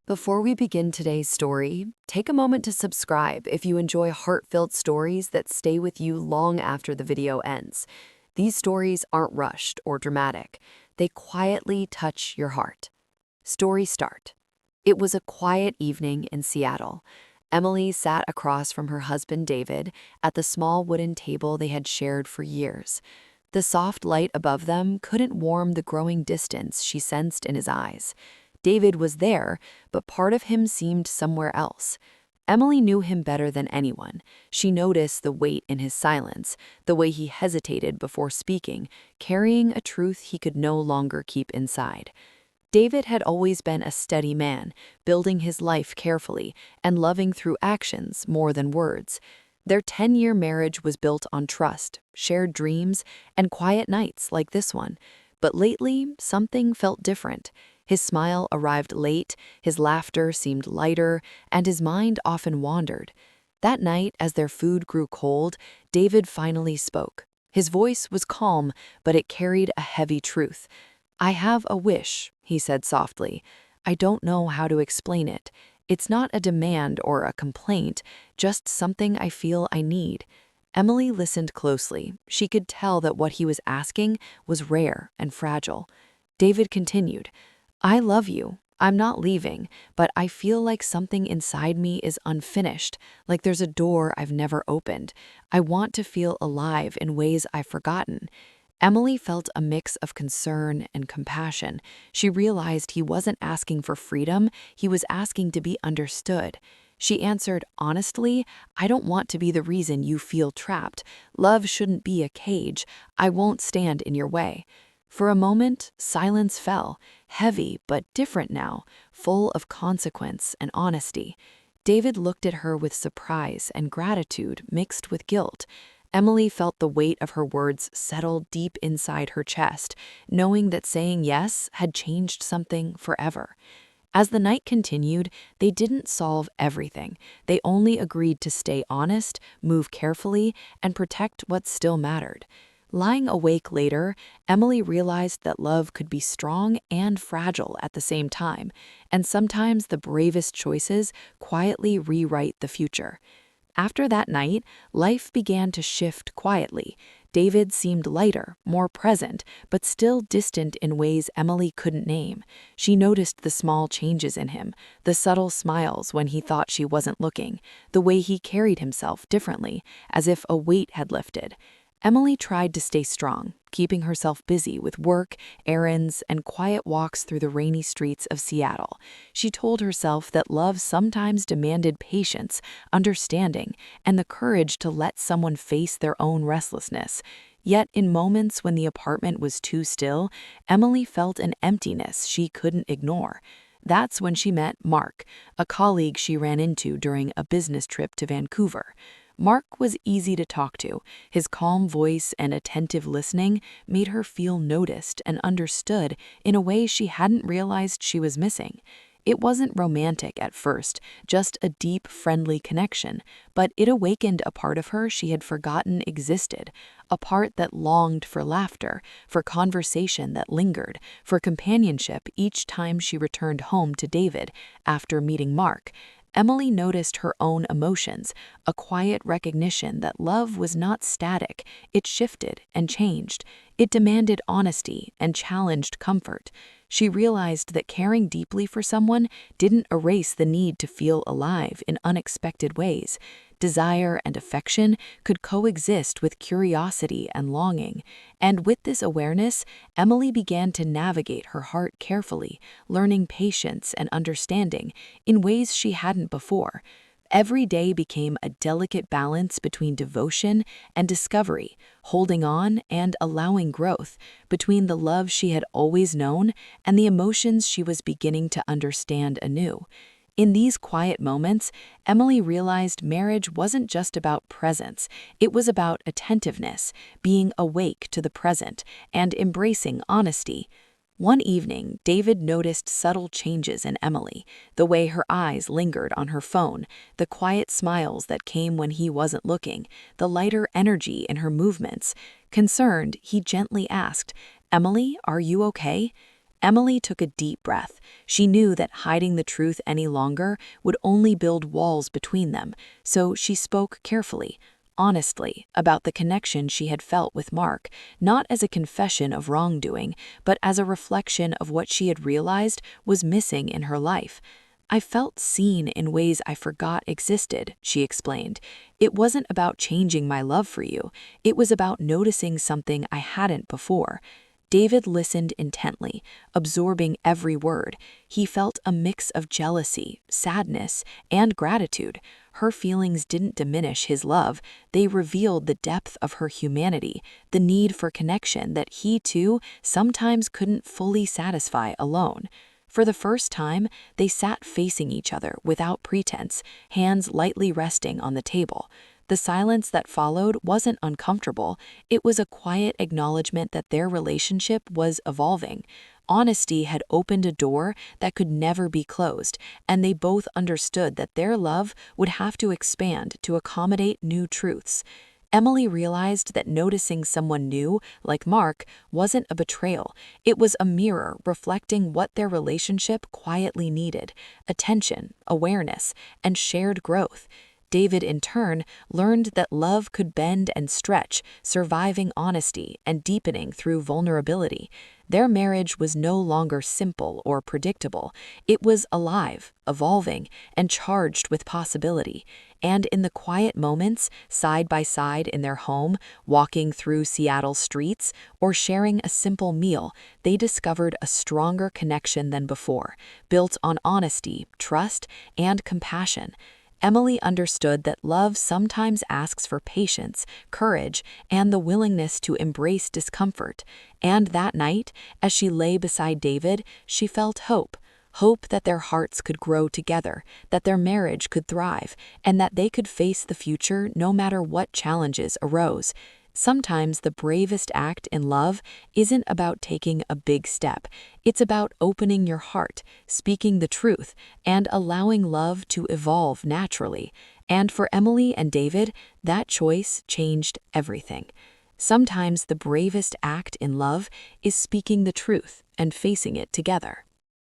Before we begin today's story, take a moment to subscribe if you enjoy heart-filled stories that stay with you long after the video ends. These stories aren't rushed or dramatic. They quietly touch your heart. Story start. It was a quiet evening in Seattle. Emily sat across from her husband David at the small wooden table they had shared for years. The soft light above them couldn't warm the growing distance she sensed in his eyes. David was there, but part of him seemed somewhere else. Emily knew him better than anyone. She noticed the weight in his silence, the way he hesitated before speaking, carrying a truth he could no longer keep inside. David had always been a steady man, building his life carefully and loving through actions more than words. Their 10-year marriage was built on trust, shared dreams, and quiet nights like this one. But lately, something felt different. His smile arrived late, his laughter seemed lighter, and his mind often wandered. That night, as their food grew cold, David finally spoke. His voice was calm, but it carried a heavy truth. "I have a wish," he said softly. "I don't know how to explain it. It's not a demand or a complaint, just something I feel I need." Emily listened closely. She could tell that what he was asking was rare and fragile. David continued, "I love you. I'm not leaving, but I feel like something inside me is unfinished, like there's a door I've never opened. I want to feel alive in ways I've forgotten." Emily felt a mix of concern and compassion. She realized he wasn't asking for freedom, he was asking to be understood. She answered honestly, "I don't want to be the reason you feel trapped. Love shouldn't be a cage. I won't stand in your way." For a moment, silence fell, heavy but different now, full of consequence and honesty. David looked at her with surprise and gratitude mixed with guilt. Emily felt the weight of her words settle deep inside her chest, knowing that saying yes had changed something forever. As the night continued, they didn't solve everything. They only agreed to stay honest, move carefully, and protect what still mattered. Lying awake later, Emily realized that love could be strong and fragile at the same time, and sometimes the bravest choices quietly rewrite the future. After that night, life began to shift quietly. David seemed lighter, more present, but still distant in ways Emily couldn't name. She noticed the small changes in him, the subtle smiles when he thought she wasn't looking, the way he carried himself differently, as if a weight had lifted. Emily tried to stay strong, keeping herself busy with work, errands, and quiet walks through the rainy streets of Seattle. She told herself that love sometimes demanded patience, understanding, and the courage to let someone face their own restlessness. Yet in moments when the apartment was too still, Emily felt an emptiness she couldn't ignore. That's when she met Mark, a colleague she ran into during a business trip to Vancouver. Mark was easy to talk to. His calm voice and attentive listening made her feel noticed and understood in a way she hadn't realized she was missing. It wasn't romantic at first, just a deep, friendly connection, but it awakened a part of her she had forgotten existed, a part that longed for laughter, for conversation that lingered, for companionship each time she returned home to David after meeting Mark. Emily noticed her own emotions, a quiet recognition that love was not static, it shifted and changed. It demanded honesty and challenged comfort. She realized that caring deeply for someone didn't erase the need to feel alive in unexpected ways. Desire and affection could coexist with curiosity and longing. And with this awareness, Emily began to navigate her heart carefully, learning patience and understanding in ways she hadn't before. Every day became a delicate balance between devotion and discovery, holding on and allowing growth, between the love she had always known and the emotions she was beginning to understand anew. In these quiet moments, Emily realized marriage wasn't just about presence, it was about attentiveness, being awake to the present, and embracing honesty. One evening, David noticed subtle changes in Emily, the way her eyes lingered on her phone, the quiet smiles that came when he wasn't looking, the lighter energy in her movements. Concerned, he gently asked, "Emily, are you okay?" Emily took a deep breath. She knew that hiding the truth any longer would only build walls between them, so she spoke carefully, honestly, about the connection she had felt with Mark, not as a confession of wrongdoing, but as a reflection of what she had realized was missing in her life. "I felt seen in ways I forgot existed," she explained. "It wasn't about changing my love for you. It was about noticing something I hadn't before." David listened intently, absorbing every word. He felt a mix of jealousy, sadness, and gratitude. Her feelings didn't diminish his love, they revealed the depth of her humanity, the need for connection that he too sometimes couldn't fully satisfy alone. For the first time, they sat facing each other without pretense, hands lightly resting on the table. The silence that followed wasn't uncomfortable, it was a quiet acknowledgement that their relationship was evolving. Honesty had opened a door that could never be closed, and they both understood that their love would have to expand to accommodate new truths. Emily realized that noticing someone new, like Mark, wasn't a betrayal. It was a mirror reflecting what their relationship quietly needed: attention, awareness, and shared growth. David, in turn, learned that love could bend and stretch, surviving honesty and deepening through vulnerability. Their marriage was no longer simple or predictable. It was alive, evolving, and charged with possibility. And in the quiet moments, side by side in their home, walking through Seattle streets, or sharing a simple meal, they discovered a stronger connection than before, built on honesty, trust, and compassion. Emily understood that love sometimes asks for patience, courage, and the willingness to embrace discomfort. And that night, as she lay beside David, she felt hope. Hope that their hearts could grow together, that their marriage could thrive, and that they could face the future no matter what challenges arose. Sometimes the bravest act in love isn't about taking a big step. It's about opening your heart, speaking the truth, and allowing love to evolve naturally. And for Emily and David, that choice changed everything. Sometimes the bravest act in love is speaking the truth and facing it together.